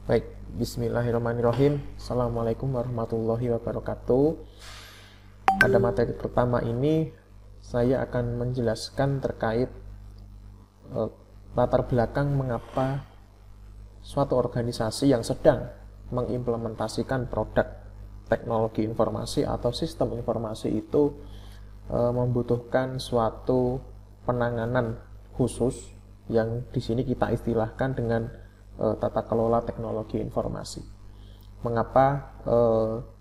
Baik, bismillahirrahmanirrahim. Assalamualaikum warahmatullahi wabarakatuh. Pada materi pertama ini, saya akan menjelaskan terkait latar belakang mengapa suatu organisasi yang sedang mengimplementasikan produk teknologi informasi atau sistem informasi itu membutuhkan suatu penanganan khusus yang di sini kita istilahkan dengan tata kelola teknologi informasi. Mengapa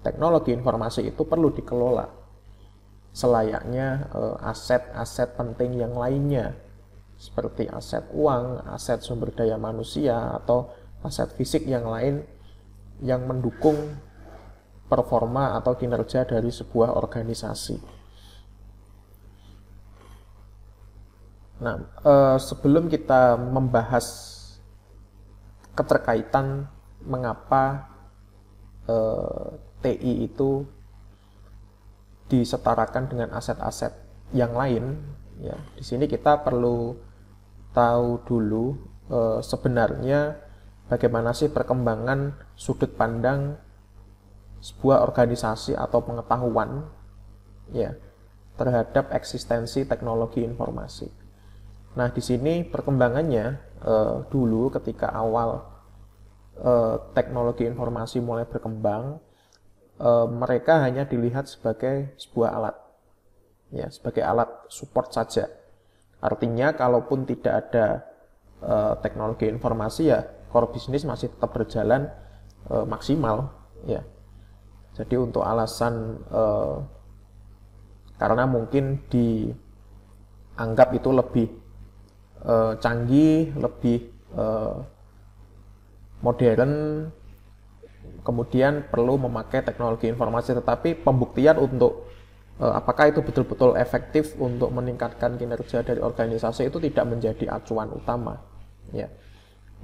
teknologi informasi itu perlu dikelola selayaknya aset-aset penting yang lainnya, seperti aset uang, aset sumber daya manusia, atau aset fisik yang lain yang mendukung performa atau kinerja dari sebuah organisasi. Nah, sebelum kita membahas keterkaitan mengapa TI itu disetarakan dengan aset-aset yang lain, ya, di sini kita perlu tahu dulu sebenarnya bagaimana sih perkembangan sudut pandang sebuah organisasi atau pengetahuan, ya, terhadap eksistensi teknologi informasi. Nah, di sini perkembangannya dulu ketika awal teknologi informasi mulai berkembang, mereka hanya dilihat sebagai sebuah alat, ya, sebagai alat support saja. Artinya, kalaupun tidak ada teknologi informasi, ya core bisnis masih tetap berjalan maksimal, ya. Jadi untuk alasan karena mungkin dianggap itu lebih canggih, lebih modern, kemudian perlu memakai teknologi informasi. Tetapi pembuktian untuk apakah itu betul-betul efektif untuk meningkatkan kinerja dari organisasi itu tidak menjadi acuan utama, ya.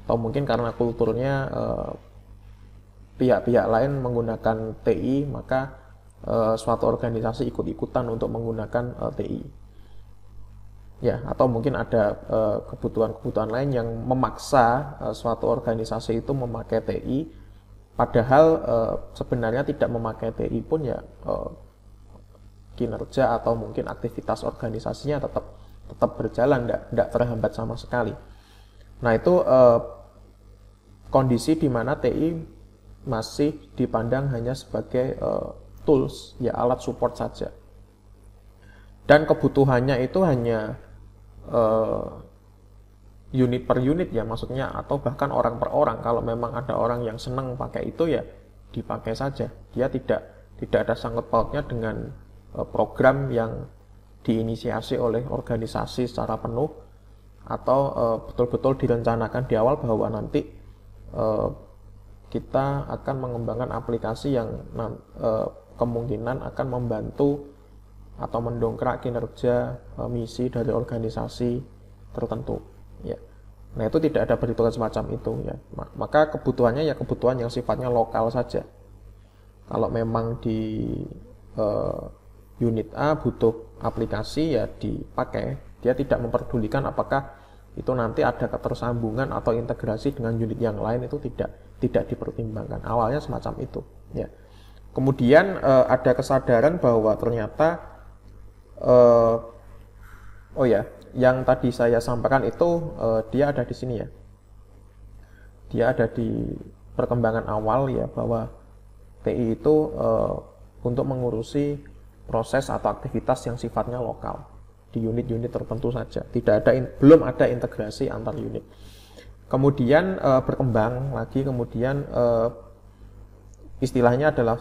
Atau mungkin karena kulturnya pihak-pihak lain menggunakan TI, maka suatu organisasi ikut-ikutan untuk menggunakan TI. Ya, atau mungkin ada kebutuhan-kebutuhan lain yang memaksa suatu organisasi itu memakai TI, padahal sebenarnya tidak memakai TI pun ya kinerja atau mungkin aktivitas organisasinya tetap berjalan, tidak terhambat sama sekali. Nah, itu kondisi di mana TI masih dipandang hanya sebagai tools, ya, alat support saja. Dan kebutuhannya itu hanya unit per unit, ya, maksudnya, atau bahkan orang per orang. Kalau memang ada orang yang senang pakai itu, ya dipakai saja. Dia tidak ada sangkut pautnya dengan program yang diinisiasi oleh organisasi secara penuh, atau betul-betul direncanakan di awal bahwa nanti kita akan mengembangkan aplikasi yang kemungkinan akan membantu atau mendongkrak kinerja misi dari organisasi tertentu, ya. Nah, itu tidak ada perhitungan semacam itu, ya. Maka kebutuhannya ya kebutuhan yang sifatnya lokal saja. Kalau memang di unit A butuh aplikasi, ya dipakai. Dia tidak memperdulikan apakah itu nanti ada ketersambungan atau integrasi dengan unit yang lain, itu tidak dipertimbangkan. Awalnya semacam itu, ya. Kemudian ada kesadaran bahwa ternyata oh ya, yang tadi saya sampaikan itu dia ada di sini, ya. Dia ada di perkembangan awal, ya, bahwa TI itu untuk mengurusi proses atau aktivitas yang sifatnya lokal di unit-unit tertentu saja. Belum ada integrasi antar unit. Kemudian berkembang lagi, kemudian istilahnya adalah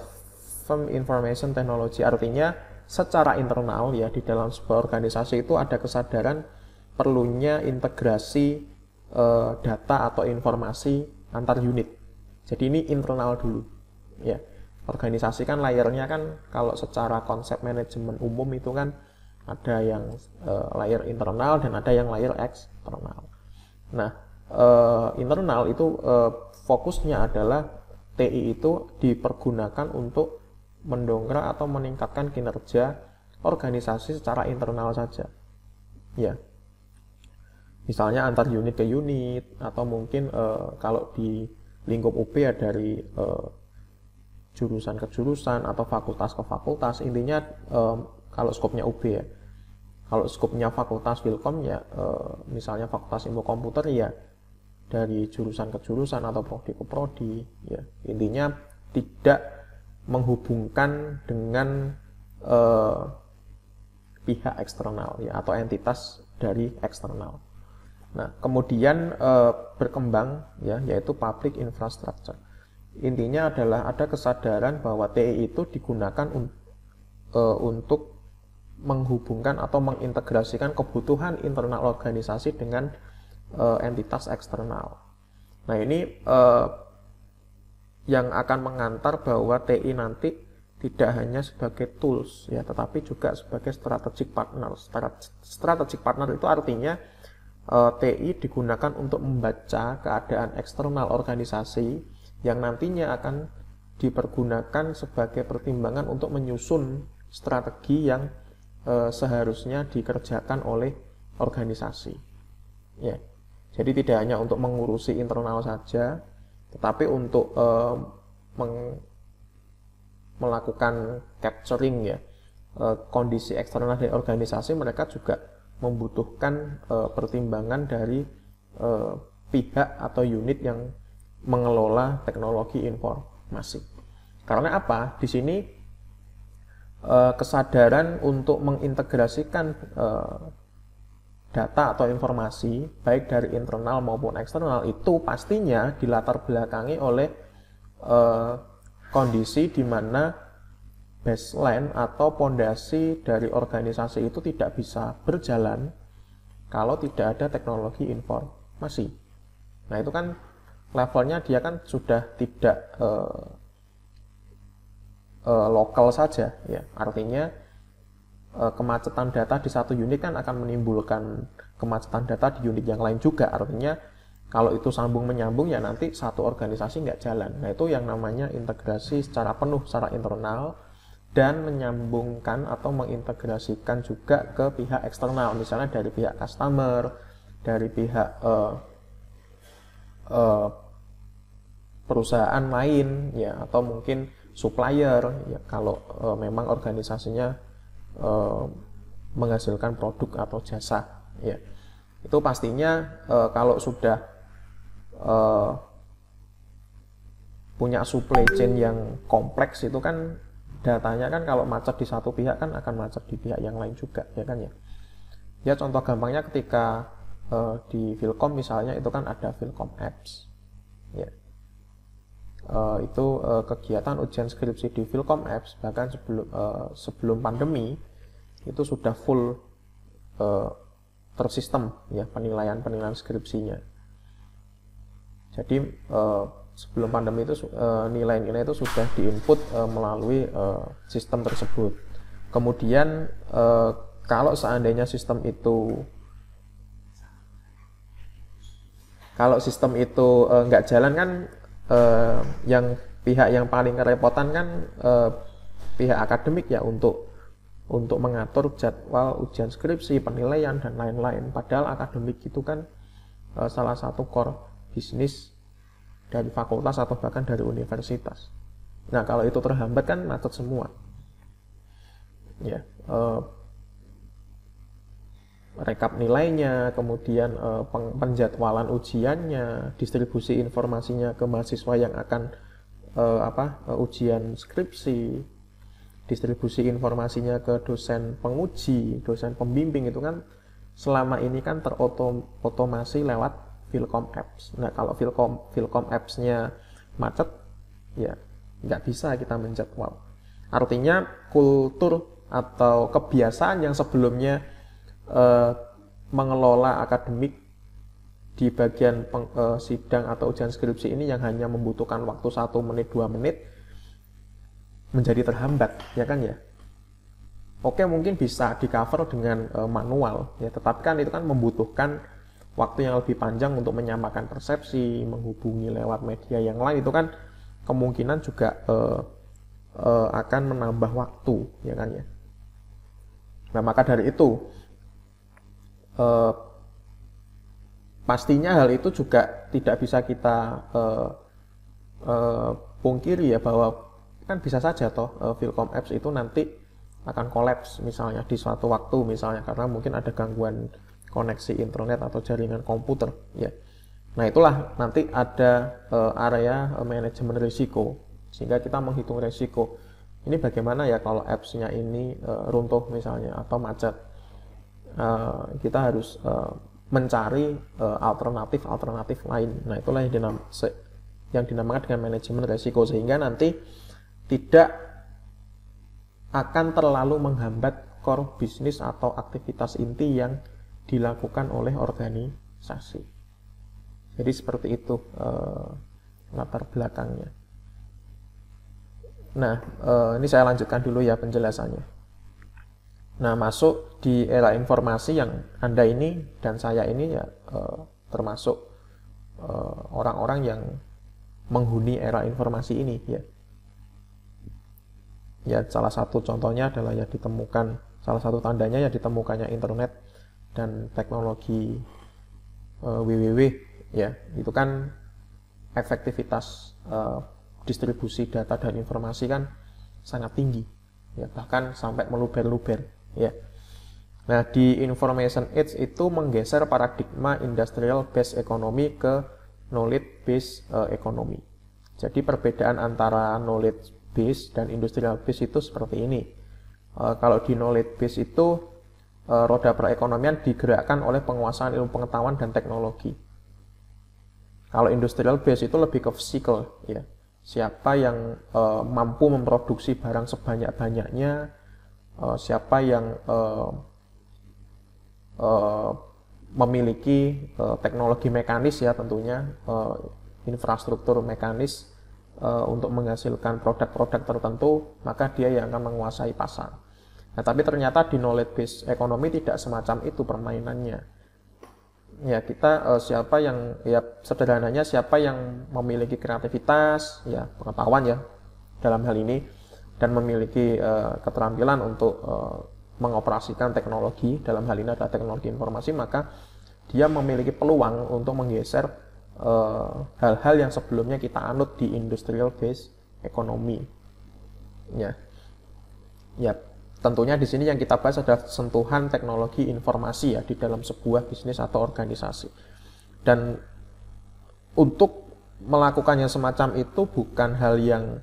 firm information technology. Artinya secara internal, ya, di dalam sebuah organisasi itu ada kesadaran perlunya integrasi data atau informasi antar unit. Jadi ini internal dulu, ya. Organisasi kan layernya kan, kalau secara konsep manajemen umum itu kan ada yang layer internal dan ada yang layer eksternal. Nah, internal itu fokusnya adalah TI itu dipergunakan untuk mendongkrak atau meningkatkan kinerja organisasi secara internal saja, ya. Misalnya antar unit ke unit, atau mungkin kalau di lingkup UB ya dari jurusan ke jurusan atau fakultas ke fakultas. Intinya kalau skopnya UB ya. Kalau skopnya fakultas Filkom ya misalnya fakultas ilmu komputer ya dari jurusan ke jurusan atau prodi ke prodi ya. Intinya tidak menghubungkan dengan pihak eksternal ya atau entitas dari eksternal. Nah, kemudian berkembang ya yaitu public infrastructure. Intinya adalah ada kesadaran bahwa TI itu digunakan untuk menghubungkan atau mengintegrasikan kebutuhan internal organisasi dengan entitas eksternal. Nah, ini yang akan mengantar bahwa TI nanti tidak hanya sebagai tools ya, tetapi juga sebagai strategic partner. Strategic partner itu artinya TI digunakan untuk membaca keadaan eksternal organisasi yang nantinya akan dipergunakan sebagai pertimbangan untuk menyusun strategi yang seharusnya dikerjakan oleh organisasi. Ya, jadi tidak hanya untuk mengurusi internal saja, tetapi untuk melakukan capturing ya kondisi eksternal dari organisasi. Mereka juga membutuhkan pertimbangan dari pihak atau unit yang mengelola teknologi informasi. Karena apa? Di sini kesadaran untuk mengintegrasikan data atau informasi baik dari internal maupun eksternal itu pastinya dilatar belakangi oleh kondisi di mana baseline atau pondasi dari organisasi itu tidak bisa berjalan kalau tidak ada teknologi informasi. Nah, itu kan levelnya dia kan sudah tidak lokal saja ya. Artinya kemacetan data di satu unit kan akan menimbulkan kemacetan data di unit yang lain juga. Artinya kalau itu sambung menyambung ya nanti satu organisasi nggak jalan. Nah, itu yang namanya integrasi secara penuh secara internal dan menyambungkan atau mengintegrasikan juga ke pihak eksternal, misalnya dari pihak customer, dari pihak perusahaan lain ya, atau mungkin supplier ya, kalau memang organisasinya menghasilkan produk atau jasa ya. Itu pastinya kalau sudah punya supply chain yang kompleks itu kan datanya kan kalau macet di satu pihak kan akan macet di pihak yang lain juga ya kan ya. Ya contoh gampangnya ketika di Filkom misalnya itu kan ada Filkom Apps ya. Itu kegiatan ujian skripsi di Filkom Apps bahkan sebelum pandemi itu sudah full tersistem ya penilaian skripsinya. Jadi sebelum pandemi itu nilai-nilai itu sudah diinput melalui sistem tersebut. Kemudian kalau seandainya sistem itu nggak jalan kan yang pihak yang paling kerepotan kan pihak akademik ya untuk mengatur jadwal ujian skripsi, penilaian dan lain-lain. Padahal akademik itu kan salah satu core bisnis dari fakultas atau bahkan dari universitas. Nah, kalau itu terhambat kan macet semua. Ya, rekap nilainya, kemudian penjadwalan ujiannya, distribusi informasinya ke mahasiswa yang akan ujian skripsi, distribusi informasinya ke dosen penguji, dosen pembimbing itu kan selama ini kan terotomasi lewat Filkom Apps. Nah, kalau Filkom Apps-nya macet, ya nggak bisa kita menjadwal. Artinya kultur atau kebiasaan yang sebelumnya mengelola akademik di bagian sidang atau ujian skripsi ini yang hanya membutuhkan waktu 1 menit 2 menit menjadi terhambat, ya kan ya. Oke, mungkin bisa di cover dengan manual, ya, tetapi kan itu kan membutuhkan waktu yang lebih panjang untuk menyamakan persepsi, menghubungi lewat media yang lain, itu kan kemungkinan juga akan menambah waktu, ya kan ya. Nah, maka dari itu pastinya hal itu juga tidak bisa kita pungkiri ya bahwa kan bisa saja toh Philcom Apps itu nanti akan kolaps misalnya di suatu waktu misalnya karena mungkin ada gangguan koneksi internet atau jaringan komputer ya. Nah itulah nanti ada area manajemen risiko sehingga kita menghitung risiko. Ini bagaimana ya kalau apps-nya ini runtuh misalnya atau macet. Kita harus mencari alternatif lain. Nah itulah yang dinamakan dengan manajemen risiko sehingga nanti tidak akan terlalu menghambat core bisnis atau aktivitas inti yang dilakukan oleh organisasi. Jadi seperti itu latar belakangnya. Nah, ini saya lanjutkan dulu ya penjelasannya. Nah, masuk di era informasi yang Anda ini dan saya ini ya termasuk orang-orang yang menghuni era informasi ini ya. Ya, salah satu contohnya adalah ya ditemukan, salah satu tandanya ya ditemukannya internet dan teknologi WWW ya. Itu kan efektivitas distribusi data dan informasi kan sangat tinggi ya, bahkan sampai meluber-luber ya. Nah, di information age itu menggeser paradigma industrial based economy ke knowledge based economy. Jadi perbedaan antara knowledge base dan industrial base itu seperti ini. Kalau di knowledge base itu roda perekonomian digerakkan oleh penguasaan ilmu pengetahuan dan teknologi. Kalau industrial base itu lebih ke physical ya. Siapa yang mampu memproduksi barang sebanyak-banyaknya, siapa yang memiliki teknologi mekanis ya tentunya, infrastruktur mekanis untuk menghasilkan produk-produk tertentu, maka dia yang akan menguasai pasar. Nah, tapi ternyata di knowledge based economy tidak semacam itu permainannya. Ya, kita siapa yang ya sederhananya siapa yang memiliki kreativitas, ya pengetahuan ya dalam hal ini dan memiliki keterampilan untuk mengoperasikan teknologi, dalam hal ini adalah teknologi informasi, maka dia memiliki peluang untuk menggeser hal-hal yang sebelumnya kita anut di industrial based economy. Ya, tentunya di sini yang kita bahas adalah sentuhan teknologi informasi ya di dalam sebuah bisnis atau organisasi. Dan untuk melakukan yang semacam itu bukan hal yang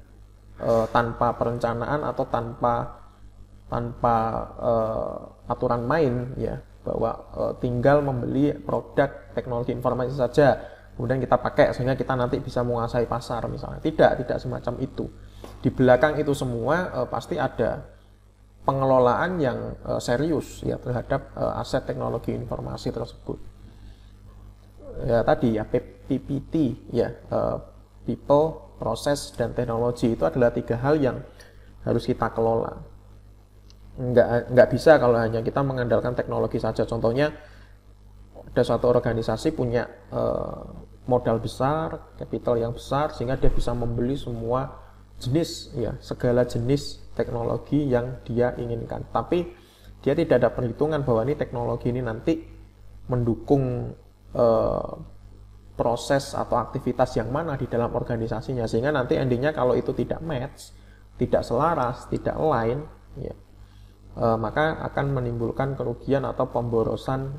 tanpa perencanaan atau tanpa aturan main ya, bahwa tinggal membeli produk teknologi informasi saja kemudian kita pakai sehingga kita nanti bisa menguasai pasar misalnya. Tidak semacam itu. Di belakang itu semua pasti ada pengelolaan yang serius ya terhadap aset teknologi informasi tersebut. Ya tadi ya PPT ya, people, proses dan teknologi itu adalah 3 hal yang harus kita kelola. Nggak bisa kalau hanya kita mengandalkan teknologi saja. Contohnya ada suatu organisasi punya modal besar, capital yang besar sehingga dia bisa membeli semua jenis ya, segala jenis teknologi yang dia inginkan. Tapi dia tidak ada perhitungan bahwa ini teknologi ini nanti mendukung proses atau aktivitas yang mana di dalam organisasinya, sehingga nanti endingnya kalau itu tidak match, tidak selaras, tidak align ya, maka akan menimbulkan kerugian atau pemborosan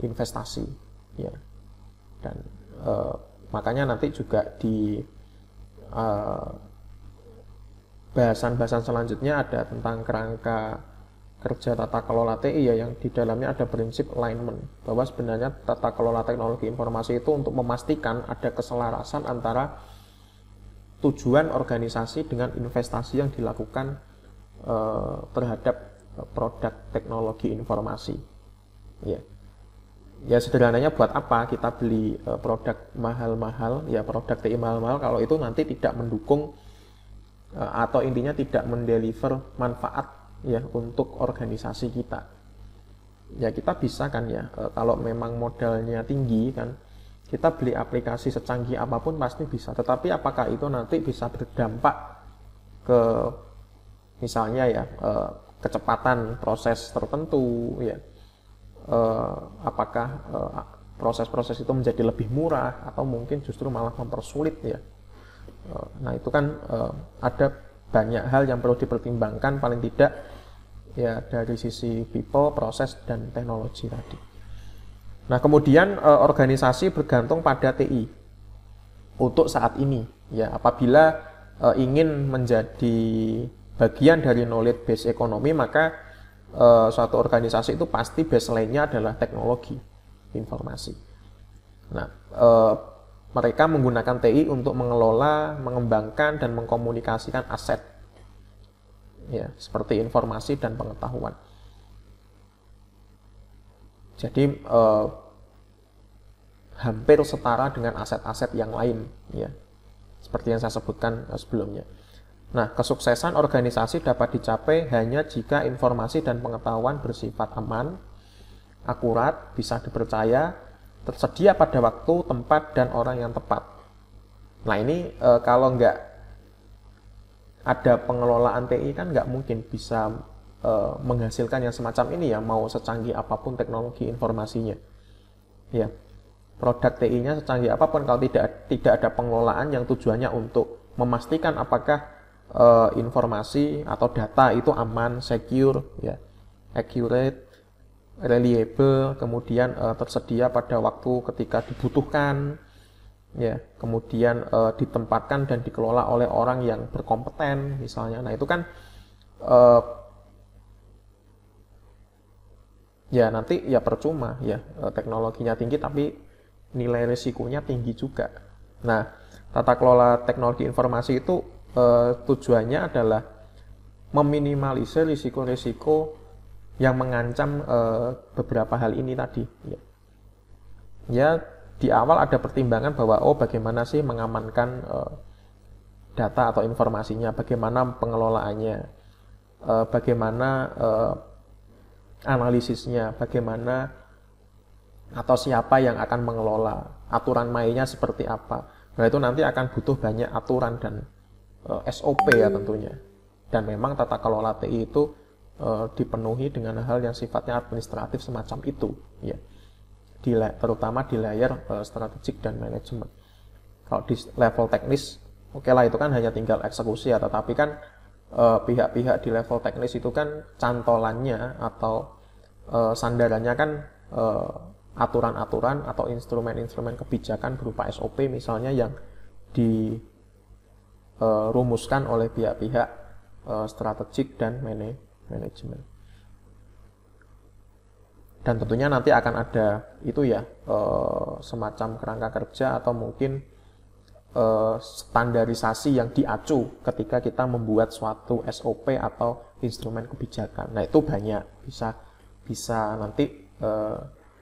investasi ya. Dan makanya nanti juga di bahasan-bahasan selanjutnya ada tentang kerangka kerja tata kelola TI ya, yang di dalamnya ada prinsip alignment, bahwa sebenarnya tata kelola teknologi informasi itu untuk memastikan ada keselarasan antara tujuan organisasi dengan investasi yang dilakukan terhadap produk teknologi informasi ya. Ya sederhananya buat apa kita beli produk mahal-mahal ya, produk TI mahal-mahal kalau itu nanti tidak mendukung atau intinya tidak mendeliver manfaat ya untuk organisasi kita. Ya kita bisa kan ya, kalau memang modalnya tinggi kan, kita beli aplikasi secanggih apapun pasti bisa, tetapi apakah itu nanti bisa berdampak ke misalnya ya kecepatan proses tertentu ya, apakah proses-proses itu menjadi lebih murah atau mungkin justru malah mempersulit ya. Nah itu kan ada banyak hal yang perlu dipertimbangkan paling tidak ya dari sisi people, proses, dan teknologi tadi. Nah kemudian organisasi bergantung pada TI untuk saat ini ya. Apabila ingin menjadi bagian dari knowledge base ekonomi, maka suatu organisasi itu pasti baseline-nya adalah teknologi informasi. Nah mereka menggunakan TI untuk mengelola, mengembangkan, dan mengkomunikasikan aset ya, seperti informasi dan pengetahuan. Jadi hampir setara dengan aset-aset yang lain ya, seperti yang saya sebutkan sebelumnya. Nah, kesuksesan organisasi dapat dicapai hanya jika informasi dan pengetahuan bersifat aman, akurat, bisa dipercaya, tersedia pada waktu, tempat, dan orang yang tepat. Nah ini kalau nggak ada pengelolaan TI kan nggak mungkin bisa menghasilkan yang semacam ini ya, mau secanggih apapun teknologi informasinya. Ya, produk TI-nya secanggih apapun kalau tidak ada pengelolaan yang tujuannya untuk memastikan apakah informasi atau data itu aman, secure, ya, accurate, reliable, kemudian tersedia pada waktu ketika dibutuhkan, ya, kemudian ditempatkan dan dikelola oleh orang yang berkompeten misalnya. Nah itu kan ya nanti ya percuma ya, teknologinya tinggi tapi nilai risikonya tinggi juga. Nah tata kelola teknologi informasi itu tujuannya adalah meminimalisir risiko-risiko yang mengancam beberapa hal ini tadi. Ya, di awal ada pertimbangan bahwa bagaimana sih mengamankan data atau informasinya, bagaimana pengelolaannya, bagaimana analisisnya, bagaimana atau siapa yang akan mengelola, aturan mainnya seperti apa. Nah itu nanti akan butuh banyak aturan dan SOP ya tentunya. Dan memang tata kelola TI itu dipenuhi dengan hal yang sifatnya administratif semacam itu ya, terutama di layer strategik dan manajemen. Kalau di level teknis oke lah, itu kan hanya tinggal eksekusi ya, tetapi kan pihak-pihak di level teknis itu kan cantolannya atau sandarannya kan aturan-aturan atau instrumen-instrumen kebijakan berupa SOP misalnya yang dirumuskan oleh pihak-pihak strategik dan manajemen. Dan tentunya nanti akan ada itu ya, semacam kerangka kerja atau mungkin standarisasi yang diacu ketika kita membuat suatu SOP atau instrumen kebijakan. Nah itu banyak, bisa nanti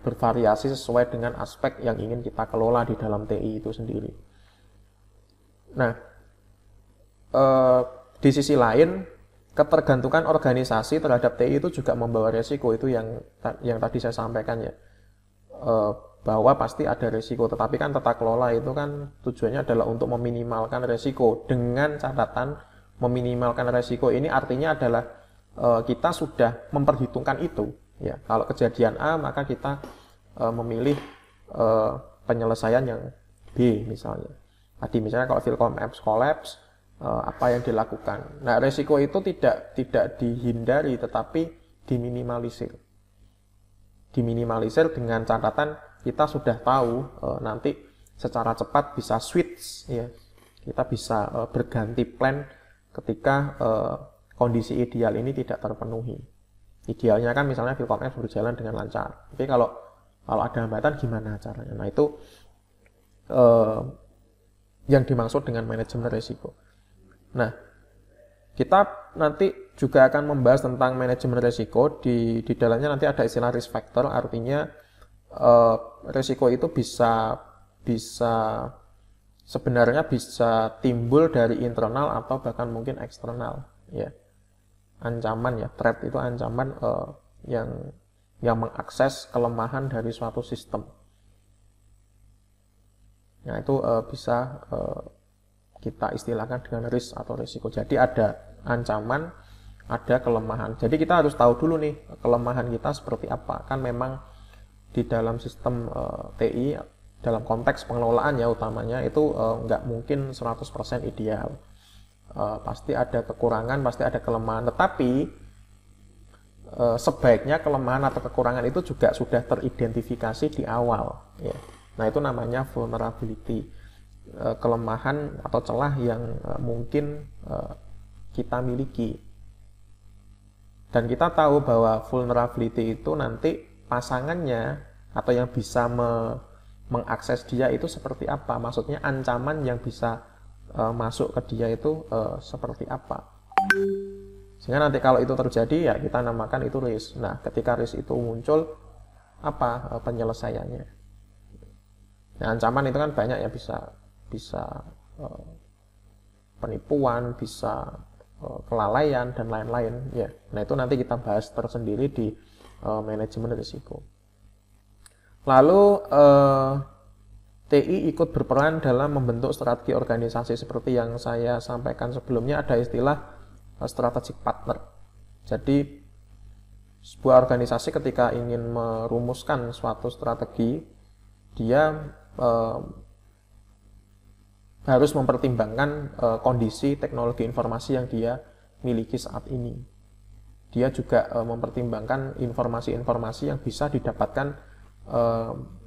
bervariasi sesuai dengan aspek yang ingin kita kelola di dalam TI itu sendiri. Nah di sisi lain, ketergantungan organisasi terhadap TI itu juga membawa resiko, itu yang tadi saya sampaikan ya, bahwa pasti ada resiko, tetapi kan tata kelola itu kan tujuannya adalah untuk meminimalkan resiko. Dengan catatan meminimalkan resiko ini artinya adalah kita sudah memperhitungkan itu ya. Kalau kejadian A maka kita memilih penyelesaian yang B misalnya. Tadi misalnya kalau Philcom Apps collapse, apa yang dilakukan. Nah, resiko itu tidak dihindari tetapi diminimalisir. Diminimalisir dengan catatan kita sudah tahu nanti secara cepat bisa switch ya. Kita bisa berganti plan ketika kondisi ideal ini tidak terpenuhi. Idealnya kan misalnya Philcom Apps berjalan dengan lancar. Tapi kalau ada hambatan gimana caranya? Nah, itu yang dimaksud dengan manajemen resiko. Nah, kita nanti juga akan membahas tentang manajemen risiko. Di dalamnya nanti ada istilah risk factor, artinya risiko itu bisa sebenarnya bisa timbul dari internal atau bahkan mungkin eksternal ya. Ancaman ya, threat itu ancaman yang mengakses kelemahan dari suatu sistem. Nah, itu bisa kita istilahkan dengan risk atau risiko. Jadi ada ancaman, ada kelemahan. Jadi kita harus tahu dulu nih kelemahan kita seperti apa. Kan memang di dalam sistem TI, dalam konteks pengelolaan ya utamanya, itu nggak mungkin 100% ideal. Pasti ada kekurangan, pasti ada kelemahan, tetapi sebaiknya kelemahan atau kekurangan itu juga sudah teridentifikasi di awal ya. Nah, itu namanya vulnerability, kelemahan atau celah yang mungkin kita miliki. Dan kita tahu bahwa vulnerability itu nanti pasangannya atau yang bisa mengakses dia itu seperti apa. Maksudnya ancaman yang bisa masuk ke dia itu seperti apa. Sehingga nanti kalau itu terjadi ya kita namakan itu risk. Nah, ketika risk itu muncul, apa penyelesaiannya? Nah, ancaman itu kan banyak ya, bisa penipuan, bisa kelalaian dan lain-lain ya. Nah, itu nanti kita bahas tersendiri di manajemen risiko. Lalu TI ikut berperan dalam membentuk strategi organisasi seperti yang saya sampaikan sebelumnya. Ada istilah strategic partner. Jadi sebuah organisasi ketika ingin merumuskan suatu strategi, dia harus mempertimbangkan kondisi teknologi informasi yang dia miliki saat ini. Dia juga mempertimbangkan informasi-informasi yang bisa didapatkan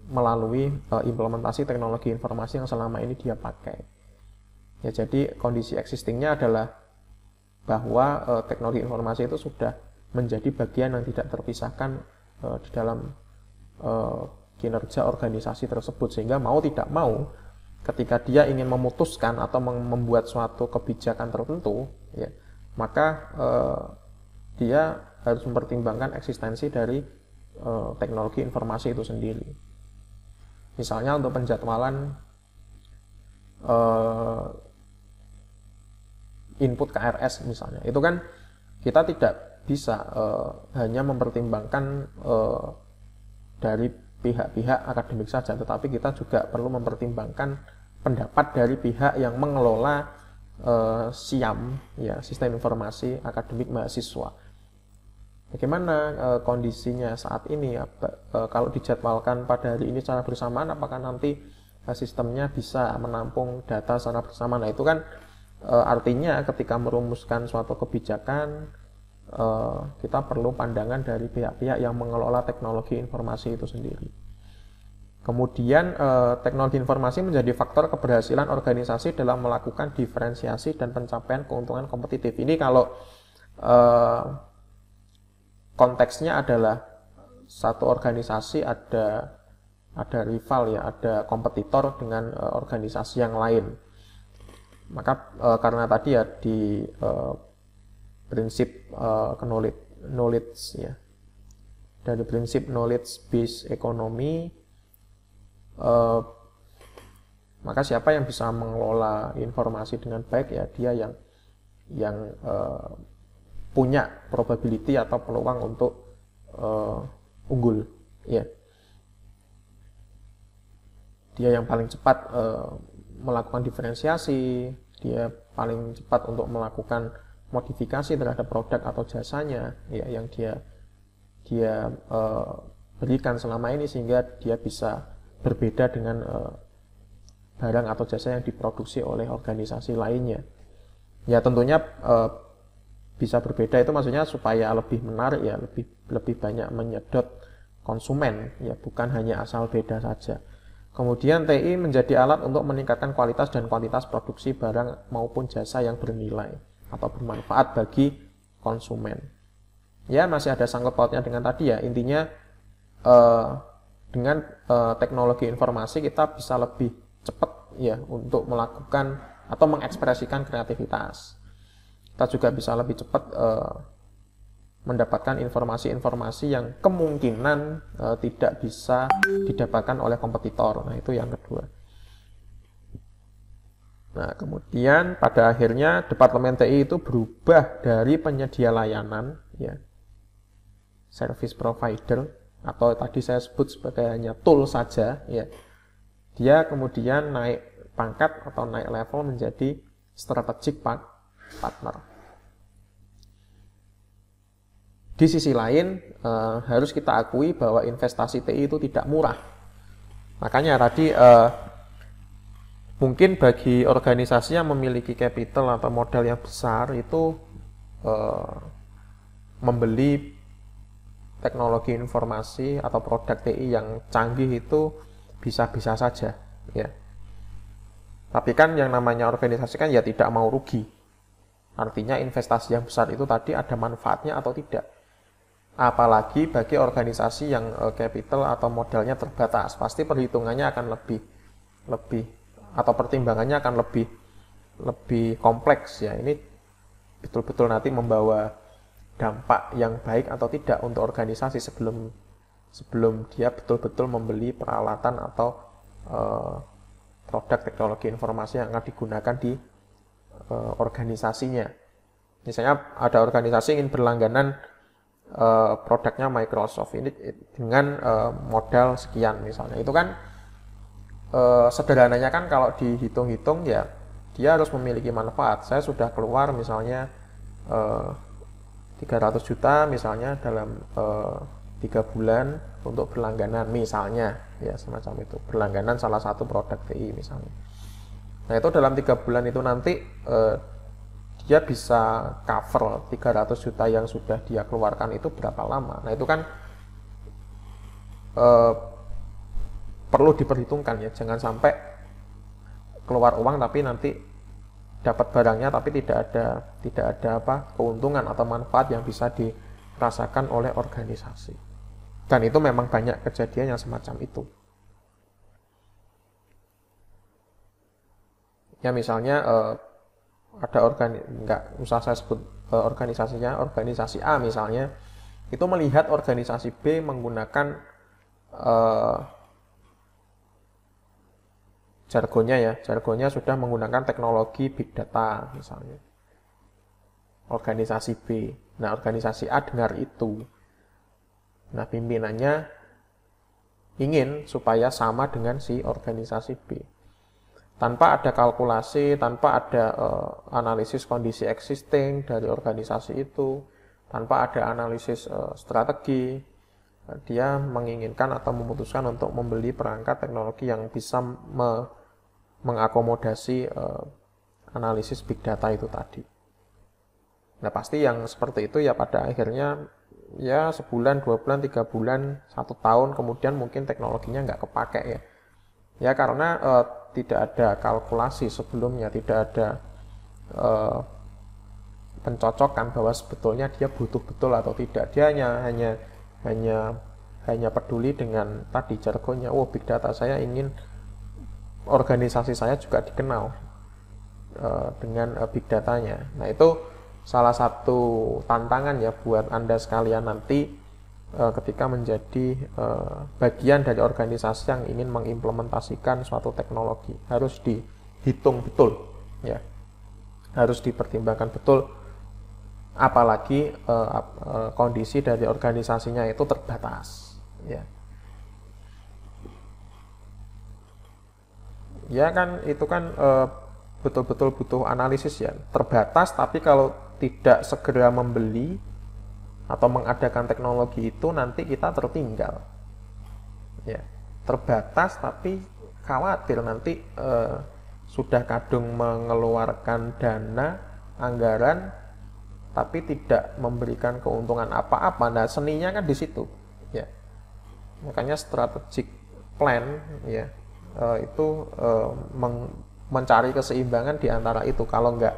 melalui implementasi teknologi informasi yang selama ini dia pakai. Ya, jadi kondisi existingnya adalah bahwa teknologi informasi itu sudah menjadi bagian yang tidak terpisahkan di dalam kinerja organisasi tersebut, sehingga mau tidak mau ketika dia ingin memutuskan atau membuat suatu kebijakan tertentu ya, maka dia harus mempertimbangkan eksistensi dari teknologi informasi itu sendiri. Misalnya untuk penjadwalan input KRS misalnya, itu kan kita tidak bisa hanya mempertimbangkan dari pihak-pihak akademik saja, tetapi kita juga perlu mempertimbangkan pendapat dari pihak yang mengelola SIAM ya, sistem informasi akademik mahasiswa. Bagaimana kondisinya saat ini ya, kalau dijadwalkan pada hari ini secara bersamaan, apakah nanti sistemnya bisa menampung data secara bersamaan? Nah, itu kan artinya ketika merumuskan suatu kebijakan, kita perlu pandangan dari pihak-pihak yang mengelola teknologi informasi itu sendiri. Kemudian teknologi informasi menjadi faktor keberhasilan organisasi dalam melakukan diferensiasi dan pencapaian keuntungan kompetitif. Ini kalau konteksnya adalah satu organisasi ada rival ya, ada kompetitor dengan organisasi yang lain. Maka karena tadi ya di prinsip knowledge ya, dari prinsip knowledge based economy, maka siapa yang bisa mengelola informasi dengan baik ya dia yang punya probability atau peluang untuk unggul ya. Dia yang paling cepat melakukan diferensiasi, dia paling cepat untuk melakukan modifikasi terhadap produk atau jasanya ya, yang dia berikan selama ini, sehingga dia bisa berbeda dengan barang atau jasa yang diproduksi oleh organisasi lainnya. Ya tentunya bisa berbeda itu maksudnya supaya lebih menarik ya, lebih banyak menyedot konsumen ya, bukan hanya asal beda saja. Kemudian TI menjadi alat untuk meningkatkan kualitas dan kuantitas produksi barang maupun jasa yang bernilai atau bermanfaat bagi konsumen. Ya masih ada sangkut pautnya dengan tadi ya, intinya dengan teknologi informasi kita bisa lebih cepat ya untuk melakukan atau mengekspresikan kreativitas. Kita juga bisa lebih cepat mendapatkan informasi-informasi yang kemungkinan tidak bisa didapatkan oleh kompetitor. Nah, itu yang kedua. Nah, kemudian pada akhirnya Departemen TI itu berubah dari penyedia layanan ya, service provider, atau tadi saya sebut sebagai hanya tool saja ya. Dia kemudian naik pangkat atau naik level menjadi strategic partner. Di sisi lain harus kita akui bahwa investasi TI itu tidak murah. Makanya tadi mungkin bagi organisasi yang memiliki capital atau modal yang besar itu membeli teknologi informasi atau produk TI yang canggih itu bisa-bisa saja, ya. Tapi kan yang namanya organisasi kan ya tidak mau rugi. Artinya investasi yang besar itu tadi ada manfaatnya atau tidak. Apalagi bagi organisasi yang capital atau modalnya terbatas, pasti perhitungannya akan lebih atau pertimbangannya akan lebih kompleks, ya. Ini betul-betul nanti membawa dampak yang baik atau tidak untuk organisasi sebelum dia betul-betul membeli peralatan atau produk teknologi informasi yang akan digunakan di organisasinya. Misalnya ada organisasi ingin berlangganan produknya Microsoft ini dengan modal sekian misalnya, itu kan sederhananya kan kalau dihitung-hitung ya dia harus memiliki manfaat. Saya sudah keluar misalnya 300 juta misalnya dalam 3 bulan untuk berlangganan misalnya, ya semacam itu, berlangganan salah satu produk TI misalnya. Nah itu dalam 3 bulan itu nanti dia bisa cover 300 juta yang sudah dia keluarkan itu berapa lama. Nah itu kan perlu diperhitungkan, ya, jangan sampai keluar uang tapi nanti dapat barangnya tapi tidak ada keuntungan atau manfaat yang bisa dirasakan oleh organisasi. Dan itu memang banyak kejadian yang semacam itu. Ya misalnya ada nggak usah saya sebut organisasinya, organisasi A misalnya itu melihat organisasi B menggunakan jargonnya sudah menggunakan teknologi big data misalnya, organisasi B. Nah organisasi A dengar itu, nah pimpinannya ingin supaya sama dengan si organisasi B, tanpa ada kalkulasi, tanpa ada analisis kondisi existing dari organisasi itu, tanpa ada analisis strategi. Dia menginginkan atau memutuskan untuk membeli perangkat teknologi yang bisa mengakomodasi analisis big data itu tadi. Nah pasti yang seperti itu ya pada akhirnya ya sebulan, 2 bulan, 3 bulan, 1 tahun kemudian mungkin teknologinya nggak kepake, ya. Ya karena tidak ada kalkulasi sebelumnya, tidak ada pencocokan bahwa sebetulnya dia butuh betul atau tidak. Dia hanya peduli dengan tadi jargonnya, oh big data, saya ingin organisasi saya juga dikenal dengan big datanya. Nah itu salah satu tantangan ya buat Anda sekalian nanti ketika menjadi bagian dari organisasi yang ingin mengimplementasikan suatu teknologi. Harus dihitung betul, ya, harus dipertimbangkan betul, apalagi kondisi dari organisasinya itu terbatas, ya. Ya kan itu kan betul-betul butuh analisis, ya, terbatas, tapi kalau tidak segera membeli atau mengadakan teknologi itu nanti kita tertinggal, ya. Terbatas tapi khawatir nanti sudah kadung mengeluarkan dana anggaran tapi tidak memberikan keuntungan apa-apa. Nah seninya kan di situ, ya. Makanya strategic plan, ya, itu mencari keseimbangan di antara itu. Kalau nggak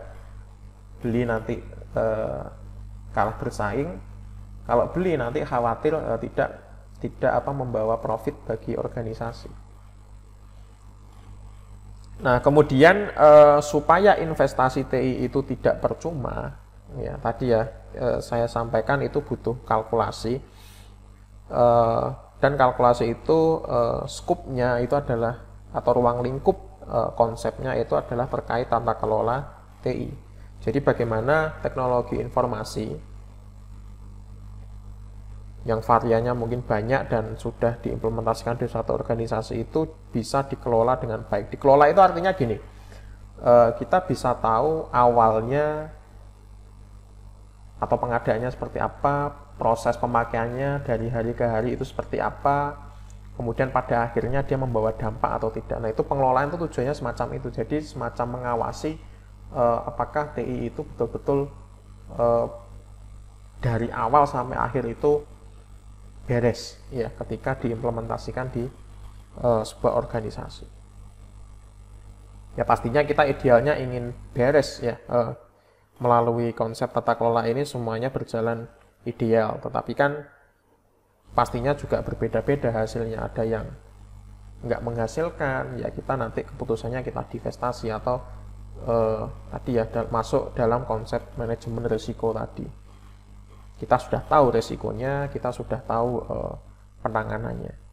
beli nanti kalah bersaing, kalau beli nanti khawatir tidak membawa profit bagi organisasi. Nah kemudian supaya investasi TI itu tidak percuma, ya tadi ya saya sampaikan itu butuh kalkulasi, dan kalkulasi itu skupnya itu adalah, atau ruang lingkup konsepnya itu adalah terkait tata kelola TI. Jadi bagaimana teknologi informasi yang variannya mungkin banyak dan sudah diimplementasikan di suatu organisasi itu bisa dikelola dengan baik. Dikelola itu artinya gini, kita bisa tahu awalnya atau pengadaannya seperti apa, proses pemakaiannya dari hari ke hari itu seperti apa, kemudian pada akhirnya dia membawa dampak atau tidak. Nah, itu pengelolaan itu tujuannya semacam itu, jadi semacam mengawasi apakah TI itu betul-betul dari awal sampai akhir itu beres ya ketika diimplementasikan di sebuah organisasi. Ya pastinya kita idealnya ingin beres ya, melalui konsep tata kelola ini semuanya berjalan ideal, tetapi kan pastinya juga berbeda-beda hasilnya. Ada yang nggak menghasilkan, ya kita nanti keputusannya kita divestasi atau tadi ya masuk dalam konsep manajemen risiko tadi. Kita sudah tahu risikonya, kita sudah tahu penanganannya.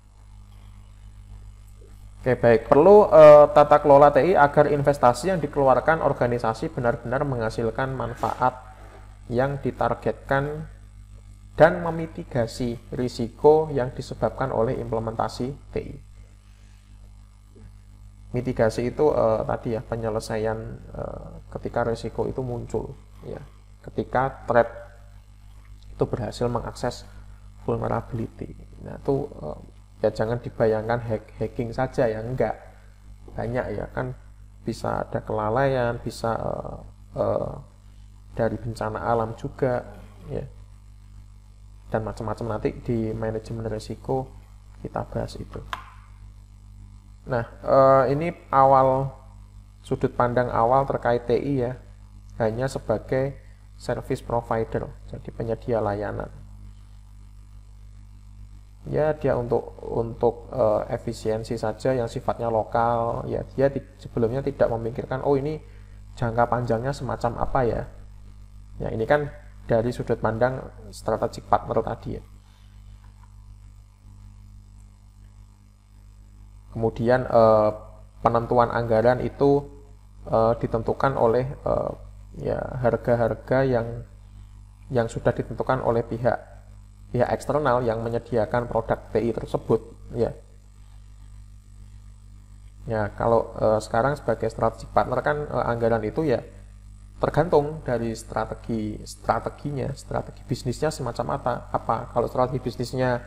Oke, baik. Perlu tata kelola TI agar investasi yang dikeluarkan organisasi benar-benar menghasilkan manfaat yang ditargetkan dan memitigasi risiko yang disebabkan oleh implementasi TI. Mitigasi itu tadi ya, penyelesaian ketika risiko itu muncul, ya, ketika threat itu berhasil mengakses vulnerability. Nah, itu ya jangan dibayangkan hacking saja ya, enggak, banyak ya kan, bisa ada kelalaian, bisa dari bencana alam juga ya, dan macam-macam. Nanti di manajemen risiko kita bahas itu. Nah, ini awal sudut pandang awal terkait TI ya, hanya sebagai service provider, jadi penyedia layanan. Ya dia untuk efisiensi saja yang sifatnya lokal ya, dia sebelumnya tidak memikirkan oh ini jangka panjangnya semacam apa ya. Ya ini kan dari sudut pandang strategic partner tadi ya. Kemudian penentuan anggaran itu ditentukan oleh ya harga-harga yang sudah ditentukan oleh pihak eksternal yang menyediakan produk TI tersebut ya. Ya kalau sekarang sebagai strategic partner kan anggaran itu ya tergantung dari strategi bisnisnya semacam apa. Kalau strategi bisnisnya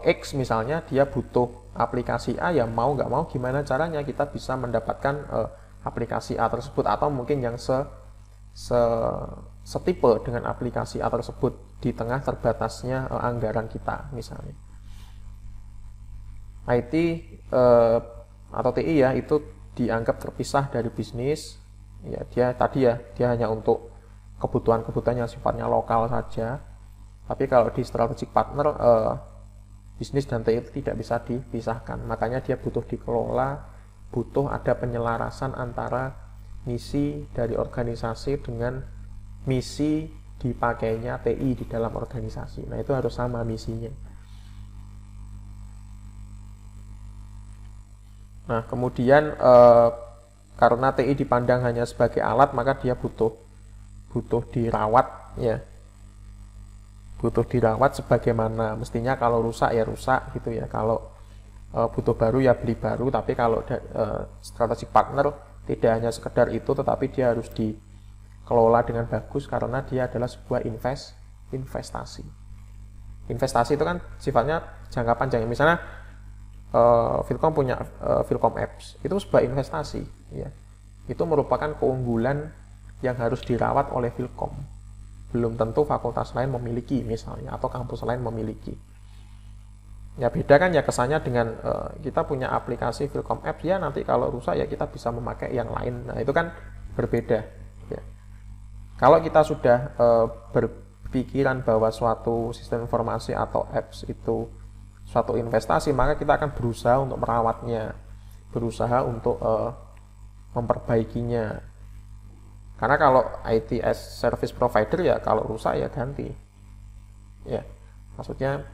X misalnya, dia butuh aplikasi A, ya mau nggak mau gimana caranya kita bisa mendapatkan aplikasi A tersebut, atau mungkin yang setipe dengan aplikasi A tersebut di tengah terbatasnya anggaran kita misalnya. IT atau TI ya itu dianggap terpisah dari bisnis ya, dia hanya untuk kebutuhan-kebutuhan yang sifatnya lokal saja. Tapi kalau di strategic partner bisnis dan TI itu tidak bisa dipisahkan, makanya dia butuh dikelola, butuh ada penyelarasan antara misi dari organisasi dengan misi dipakainya TI di dalam organisasi. Nah itu harus sama misinya. Nah kemudian karena TI dipandang hanya sebagai alat, maka dia butuh dirawat ya, butuh dirawat sebagaimana mestinya. Kalau rusak ya rusak gitu ya, kalau butuh baru ya beli baru. Tapi kalau strategic partner tidak hanya sekedar itu, tetapi dia harus dikelola dengan bagus karena dia adalah sebuah investasi. Investasi itu kan sifatnya jangka panjang. Misalnya Philcom punya Philcom Apps, itu sebuah investasi ya. Itu merupakan keunggulan yang harus dirawat oleh Philcom. Belum tentu fakultas lain memiliki misalnya, atau kampus lain memiliki. Ya beda kan ya kesannya dengan kita punya aplikasi Philcom Apps, ya nanti kalau rusak ya kita bisa memakai yang lain. Nah itu kan berbeda ya. Kalau kita sudah berpikiran bahwa suatu sistem informasi atau apps itu suatu investasi, maka kita akan berusaha untuk merawatnya, berusaha untuk memperbaikinya. Karena kalau IT as service provider ya kalau rusak ya ganti. Ya, maksudnya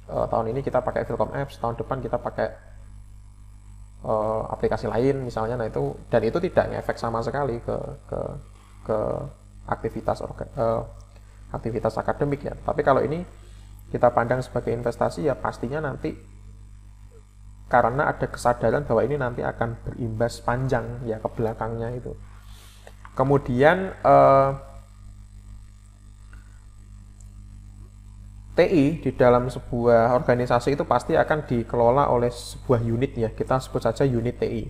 tahun ini kita pakai Philcom Apps, tahun depan kita pakai aplikasi lain misalnya. Nah itu, dan itu tidak ngefek sama sekali ke aktivitas akademik ya. Tapi kalau ini kita pandang sebagai investasi ya pastinya nanti karena ada kesadaran bahwa ini nanti akan berimbas panjang ya ke belakangnya itu. Kemudian TI di dalam sebuah organisasi itu pasti akan dikelola oleh sebuah unit ya, kita sebut saja unit TI.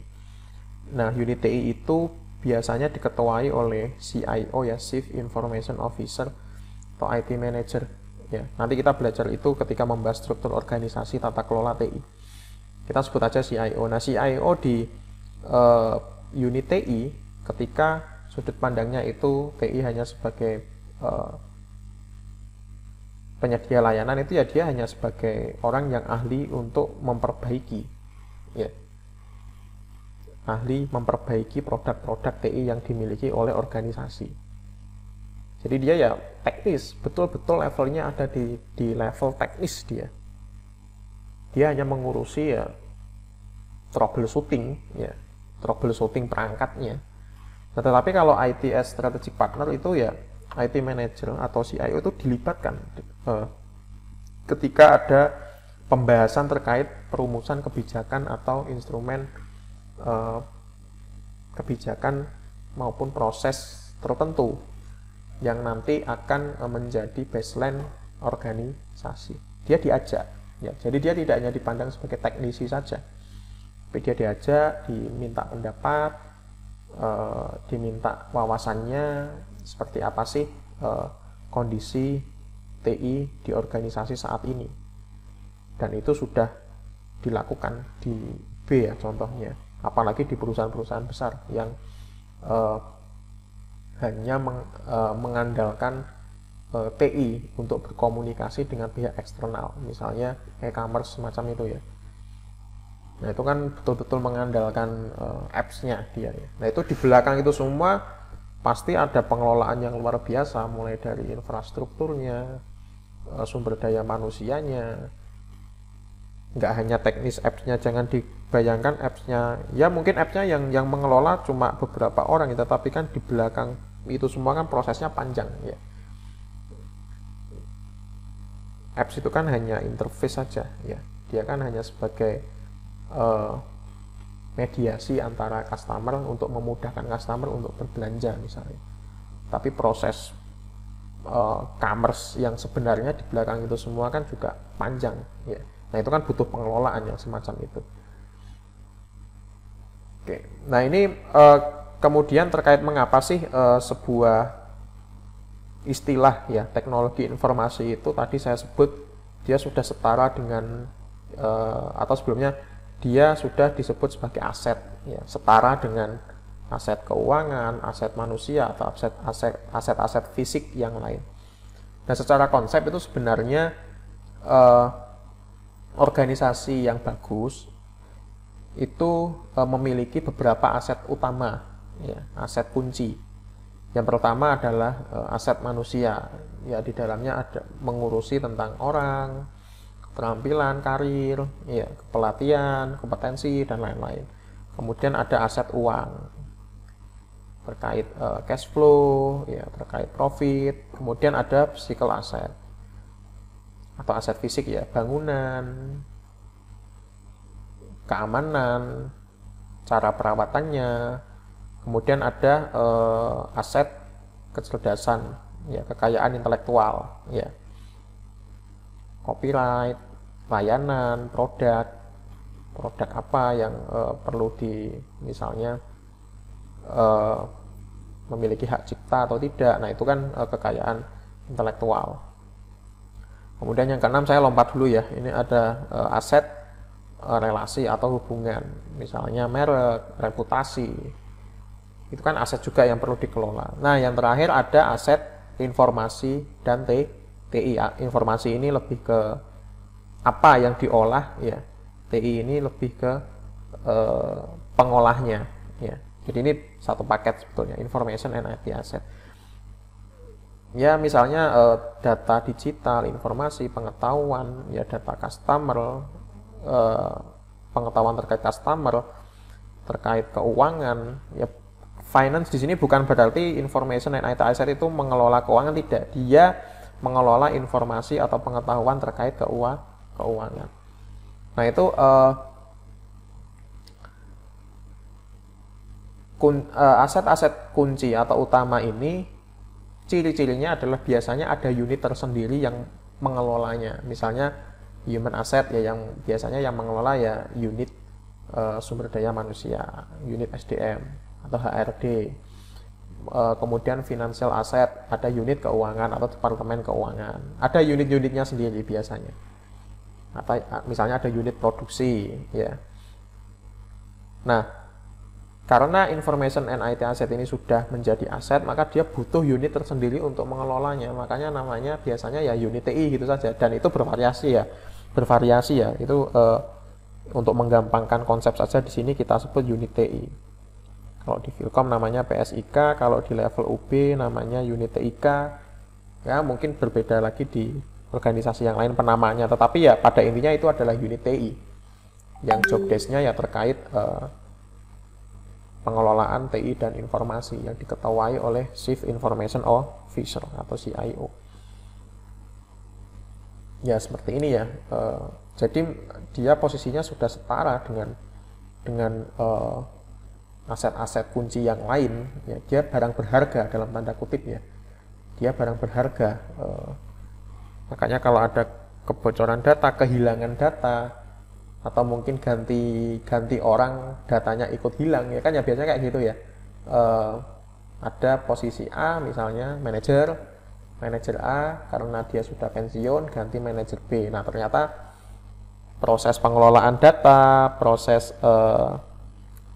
Nah, unit TI itu biasanya diketuai oleh CIO ya, Chief Information Officer atau IT Manager ya. Nanti kita belajar itu ketika membahas struktur organisasi tata kelola TI. Kita sebut aja CIO. Nah, CIO di unit TI ketika sudut pandangnya itu TI hanya sebagai penyedia layanan, itu ya dia hanya sebagai orang yang ahli untuk memperbaiki ya, ahli memperbaiki produk-produk TI yang dimiliki oleh organisasi. Jadi dia ya teknis, betul-betul levelnya ada di level teknis dia hanya mengurusi ya troubleshooting perangkatnya. Nah, tetapi kalau ITS strategic partner itu ya IT manager atau CIO itu dilibatkan ketika ada pembahasan terkait perumusan kebijakan atau instrumen kebijakan maupun proses tertentu yang nanti akan menjadi baseline organisasi. Dia diajak ya, jadi dia tidak hanya dipandang sebagai teknisi saja, tapi dia diajak, diminta pendapat, diminta wawasannya seperti apa sih kondisi TI di organisasi saat ini, dan itu sudah dilakukan di B ya contohnya, apalagi di perusahaan-perusahaan besar yang hanya mengandalkan TI untuk berkomunikasi dengan pihak eksternal, misalnya e-commerce semacam itu ya. Nah, itu kan betul-betul mengandalkan apps-nya dia ya. Nah, itu di belakang itu semua pasti ada pengelolaan yang luar biasa, mulai dari infrastrukturnya, sumber daya manusianya. Nggak hanya teknis apps-nya, jangan dibayangkan apps-nya, ya mungkin apps-nya yang mengelola cuma beberapa orang, tetapi kan di belakang itu semua kan prosesnya panjang ya. Apps itu kan hanya interface saja ya, dia kan hanya sebagai mediasi antara customer untuk memudahkan customer untuk berbelanja misalnya. Tapi proses commerce yang sebenarnya di belakang itu semua kan juga panjang ya. Nah, itu kan butuh pengelolaan yang semacam itu. Oke. Nah, ini kemudian terkait mengapa sih sebuah istilah ya teknologi informasi itu tadi saya sebut dia sudah setara dengan atau sebelumnya dia sudah disebut sebagai aset ya, setara dengan aset keuangan, aset manusia atau aset fisik yang lain. Nah, secara konsep itu sebenarnya organisasi yang bagus itu memiliki beberapa aset utama ya, aset kunci. Yang pertama adalah aset manusia ya, di dalamnya ada mengurusi tentang orang, keterampilan, karir, ya, pelatihan, kompetensi dan lain-lain. Kemudian ada aset uang terkait cash flow, ya, terkait profit. Kemudian ada physical asset atau aset fisik ya, bangunan, keamanan, cara perawatannya. Kemudian ada aset kecerdasan, ya, kekayaan intelektual, ya, copyright, layanan, produk apa yang perlu misalnya memiliki hak cipta atau tidak. Nah, itu kan kekayaan intelektual. Kemudian yang keenam, saya lompat dulu ya, ini ada aset relasi atau hubungan, misalnya merek, reputasi. Itu kan aset juga yang perlu dikelola. Nah, yang terakhir ada aset informasi dan TI. Informasi ini lebih ke apa yang diolah ya. TI ini lebih ke pengolahnya ya. Jadi ini satu paket sebetulnya, information and IT asset. Ya, misalnya data digital, informasi, pengetahuan, ya, data customer, pengetahuan terkait customer, terkait keuangan, ya. Finance di sini bukan berarti information and IT asset itu mengelola keuangan, tidak. Dia mengelola informasi atau pengetahuan terkait keuangan. Nah, itu aset-aset kunci atau utama ini, ciri-cirinya adalah biasanya ada unit tersendiri yang mengelolanya. Misalnya human asset ya, yang biasanya yang mengelola ya unit sumber daya manusia, unit SDM atau HRD. Kemudian financial asset, ada unit keuangan atau departemen keuangan. Ada unit-unitnya sendiri biasanya. Atau misalnya ada unit produksi ya. Nah, karena information and IT asset ini sudah menjadi aset, maka dia butuh unit tersendiri untuk mengelolanya. Makanya namanya biasanya ya unit TI gitu saja. Dan itu bervariasi ya. Itu untuk menggampangkan konsep saja di sini kita sebut unit TI. Kalau di Filkom namanya PSIK, kalau di level UB namanya unit TIK. Ya, mungkin berbeda lagi di organisasi yang lain penamaannya, tetapi ya pada intinya itu adalah unit TI. Yang job desk-nya ya terkait pengelolaan TI dan informasi yang diketuai oleh Chief Information Officer atau CIO. Ya seperti ini ya. Jadi dia posisinya sudah setara dengan aset-aset kunci yang lain. Ya, dia barang berharga dalam tanda kutip ya. Dia barang berharga. Makanya kalau ada kebocoran data, kehilangan data, atau mungkin ganti orang datanya ikut hilang ya kan, ya biasanya kayak gitu ya. Ada posisi A misalnya manajer A, karena dia sudah pensiun ganti manajer B. Nah ternyata proses pengelolaan data, proses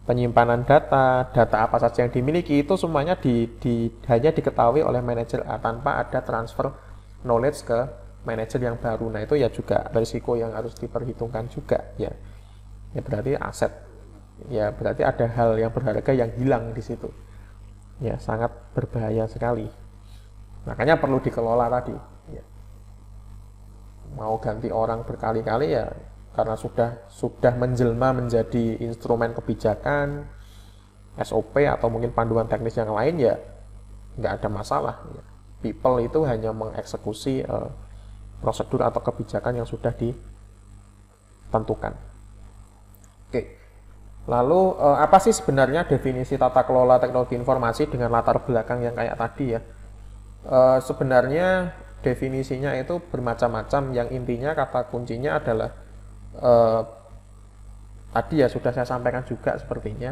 penyimpanan data apa saja yang dimiliki itu semuanya hanya diketahui oleh manajer A tanpa ada transfer knowledge ke manajer yang baru. Nah itu ya juga risiko yang harus diperhitungkan juga ya. Ya berarti aset, ya berarti ada hal yang berharga yang hilang di situ. Ya sangat berbahaya sekali. Makanya perlu dikelola tadi. Ya. Mau ganti orang berkali-kali ya karena sudah menjelma menjadi instrumen kebijakan, SOP atau mungkin panduan teknis yang lain ya nggak ada masalah. Ya. People itu hanya mengeksekusi prosedur atau kebijakan yang sudah ditentukan. Oke. Lalu apa sih sebenarnya definisi tata kelola teknologi informasi dengan latar belakang yang kayak tadi ya? Sebenarnya definisinya itu bermacam-macam. Yang intinya kata kuncinya adalah tadi ya sudah saya sampaikan juga sepertinya.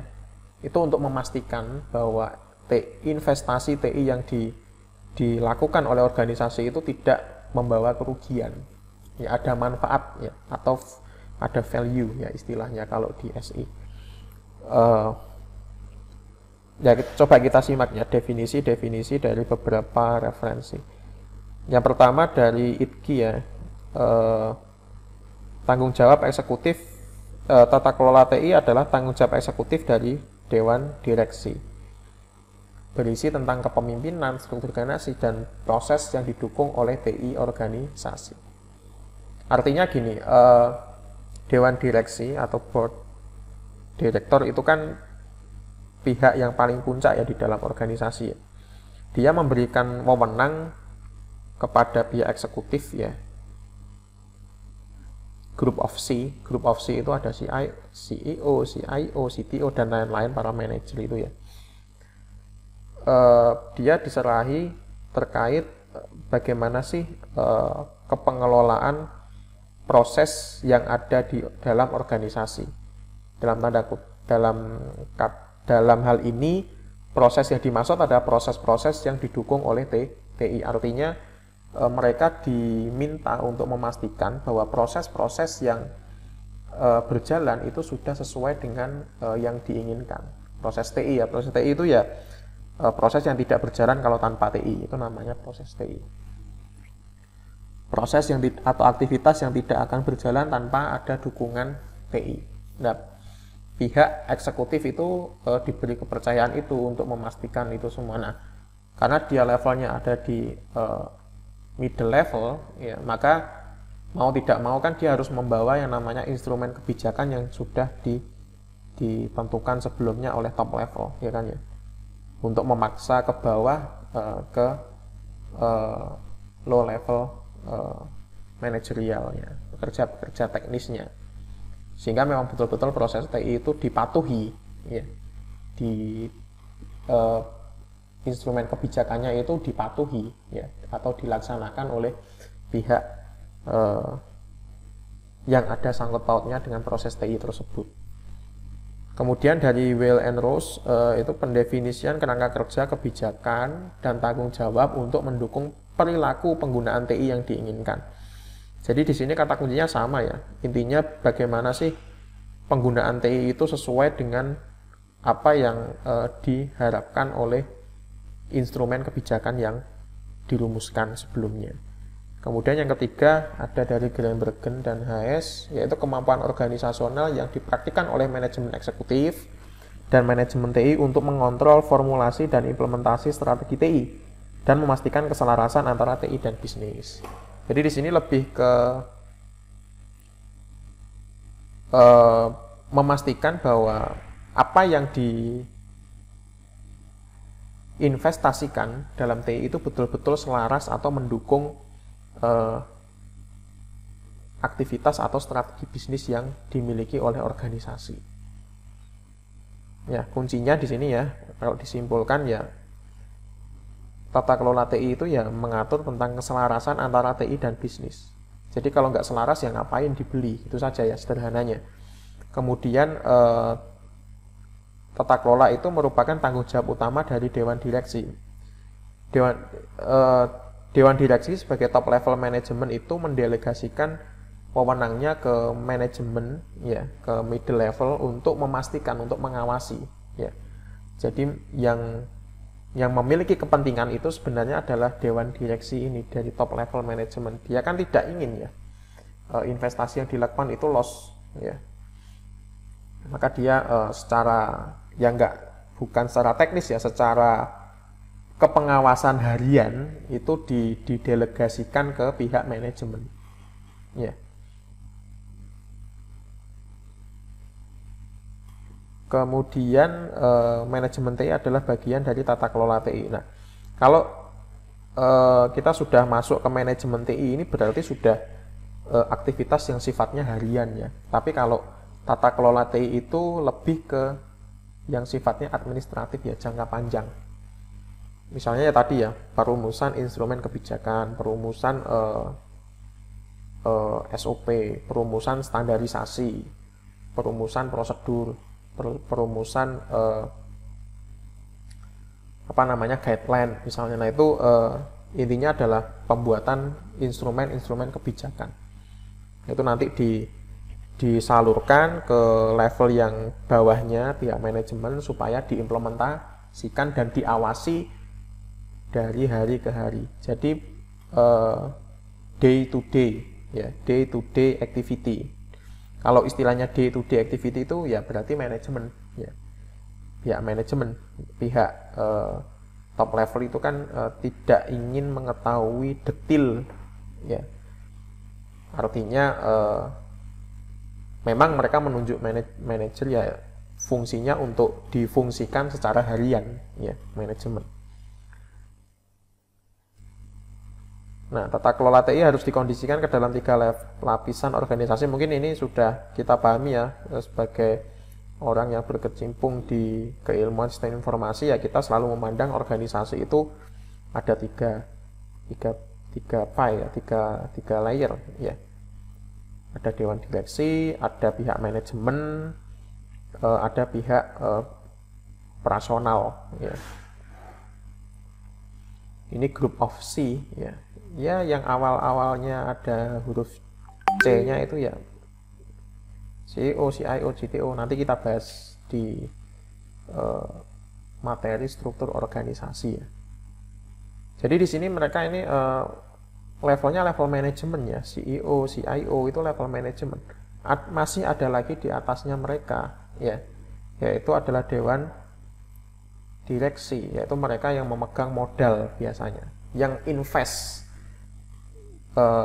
Itu untuk memastikan bahwa investasi TI yang dilakukan oleh organisasi itu tidak membawa kerugian, ya ada manfaat ya atau ada value ya istilahnya kalau di SI. Ya coba kita simak ya definisi dari beberapa referensi. Yang pertama dari ITGI ya, tanggung jawab eksekutif tata kelola TI adalah tanggung jawab eksekutif dari Dewan Direksi. Berisi tentang kepemimpinan, struktur organisasi, dan proses yang didukung oleh TI organisasi. Artinya gini, Dewan Direksi atau Board Director itu kan pihak yang paling puncak ya di dalam organisasi. Dia memberikan wewenang kepada pihak eksekutif ya. Group of C itu ada CEO, CIO, CTO, dan lain-lain para manajer itu ya. Dia diserahi terkait bagaimana sih kepengelolaan proses yang ada di dalam organisasi. Dalam hal ini proses yang dimaksud adalah proses-proses yang didukung oleh TI. Artinya mereka diminta untuk memastikan bahwa proses-proses yang berjalan itu sudah sesuai dengan yang diinginkan. Proses TI itu ya proses yang tidak berjalan kalau tanpa TI, itu namanya proses TI. Proses atau aktivitas yang tidak akan berjalan tanpa ada dukungan TI. Nah, pihak eksekutif itu diberi kepercayaan itu untuk memastikan itu semua. Nah, karena dia levelnya ada di middle level, ya, maka mau tidak mau kan dia harus membawa yang namanya instrumen kebijakan yang sudah ditentukan sebelumnya oleh top level, ya kan ya. Untuk memaksa ke bawah ke low level manajerialnya, pekerja teknisnya, sehingga memang betul-betul proses TI itu dipatuhi ya, instrumen kebijakannya itu dipatuhi ya, atau dilaksanakan oleh pihak yang ada sangkut pautnya dengan proses TI tersebut. Kemudian dari Weil and Rose itu pendefinisian kerangka kerja, kebijakan, dan tanggung jawab untuk mendukung perilaku penggunaan TI yang diinginkan. Jadi di sini kata kuncinya sama ya. Intinya bagaimana sih penggunaan TI itu sesuai dengan apa yang diharapkan oleh instrumen kebijakan yang dirumuskan sebelumnya. Kemudian yang ketiga ada dari Grenbergen dan HS, yaitu kemampuan organisasional yang dipraktikkan oleh manajemen eksekutif dan manajemen TI untuk mengontrol formulasi dan implementasi strategi TI dan memastikan keselarasan antara TI dan bisnis. Jadi di sini lebih ke memastikan bahwa apa yang diinvestasikan dalam TI itu betul-betul selaras atau mendukung aktivitas atau strategi bisnis yang dimiliki oleh organisasi. Ya, kuncinya di sini ya, kalau disimpulkan ya, tata kelola TI itu ya mengatur tentang keselarasan antara TI dan bisnis. Jadi kalau nggak selaras ya ngapain dibeli, itu saja ya sederhananya. Kemudian tata kelola itu merupakan tanggung jawab utama dari Dewan Direksi. Dewan Direksi sebagai top level manajemen itu mendelegasikan wewenangnya ke manajemen ya, ke middle level untuk memastikan, untuk mengawasi ya. Jadi yang memiliki kepentingan itu sebenarnya adalah Dewan Direksi ini dari top level manajemen. Dia kan tidak ingin ya investasi yang dilakukan itu loss ya. Maka dia secara ya bukan secara teknis ya, secara kepengawasan harian itu didelegasikan ke pihak manajemen. Ya. Kemudian manajemen TI adalah bagian dari tata kelola TI. Nah, kalau kita sudah masuk ke manajemen TI ini berarti sudah aktivitas yang sifatnya harian ya. Tapi kalau tata kelola TI itu lebih ke yang sifatnya administratif ya, jangka panjang. Misalnya ya tadi ya, perumusan instrumen kebijakan, perumusan SOP, perumusan standarisasi, perumusan prosedur, perumusan guideline misalnya. Nah itu intinya adalah pembuatan instrumen-instrumen kebijakan. Itu nanti disalurkan ke level yang bawahnya pihak manajemen supaya diimplementasikan dan diawasi dari hari ke hari. Jadi day to day ya, day to day activity. Kalau istilahnya day to day activity itu ya berarti manajemen ya. Pihak manajemen, pihak top level itu kan tidak ingin mengetahui detail ya. Artinya memang mereka menunjuk manajer ya fungsinya untuk difungsikan secara harian ya, manajemen. Nah, tata kelola TI harus dikondisikan ke dalam 3 lapisan organisasi. Mungkin ini sudah kita pahami ya, sebagai orang yang berkecimpung di keilmuan sistem informasi ya, kita selalu memandang organisasi itu ada tiga layer ya. Ada Dewan Direksi, ada pihak manajemen, ada pihak operasional ya. Ini group of C ya. Ya, yang awal-awalnya ada huruf C-nya itu ya CEO, CIO, CTO. Nanti kita bahas di materi struktur organisasi ya. Jadi di sini mereka ini levelnya level manajemen ya, CEO, CIO itu level manajemen. Masih ada lagi di atasnya mereka ya, yaitu adalah Dewan Direksi, yaitu mereka yang memegang modal biasanya, yang invest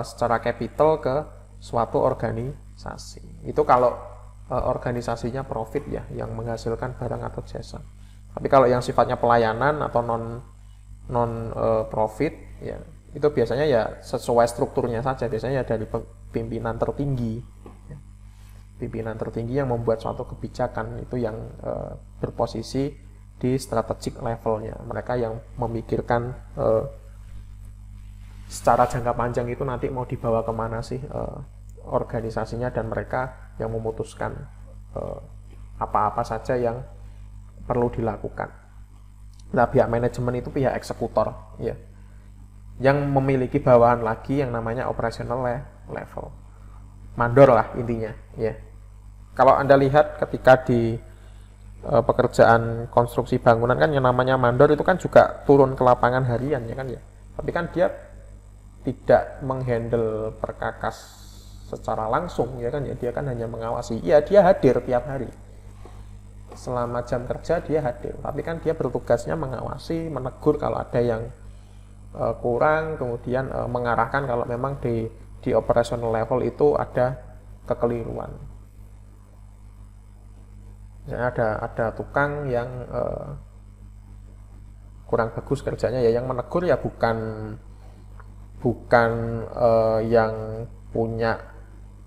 secara capital ke suatu organisasi. Itu kalau organisasinya profit ya, yang menghasilkan barang atau jasa. Tapi kalau yang sifatnya pelayanan atau non profit ya, itu biasanya ya sesuai strukturnya saja, biasanya ya dari pimpinan tertinggi ya. Pimpinan tertinggi yang membuat suatu kebijakan itu yang berposisi di strategic levelnya, mereka yang memikirkan secara jangka panjang itu nanti mau dibawa kemana sih organisasinya, dan mereka yang memutuskan apa-apa saja yang perlu dilakukan. Nah, pihak manajemen itu pihak eksekutor, ya, yang memiliki bawahan lagi yang namanya operational level. Mandor lah intinya, ya. Kalau Anda lihat ketika di pekerjaan konstruksi bangunan kan yang namanya mandor itu kan juga turun ke lapangan harian, ya kan ya. Tapi kan dia tidak menghandle perkakas secara langsung, ya kan ya. Dia kan hanya mengawasi. Ya, dia hadir tiap hari. Selama jam kerja dia hadir, tapi kan dia bertugasnya mengawasi, menegur kalau ada yang kurang, kemudian mengarahkan kalau memang di operational level itu ada kekeliruan. Misalnya ada tukang yang kurang bagus kerjanya, ya yang menegur ya bukan yang punya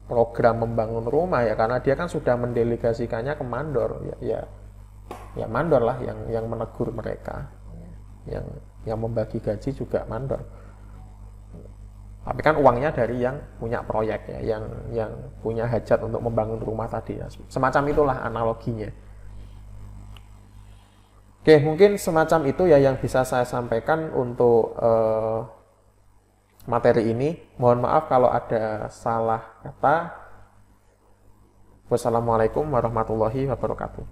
program membangun rumah, ya, karena dia kan sudah mendelegasikannya ke mandor, ya mandor lah yang menegur mereka, yang membagi gaji juga mandor. Tapi kan uangnya dari yang punya proyek, ya, yang punya hajat untuk membangun rumah tadi, ya. Semacam itulah analoginya. Oke, mungkin semacam itu ya yang bisa saya sampaikan untuk materi ini. Mohon maaf kalau ada salah kata. Wassalamualaikum warahmatullahi wabarakatuh.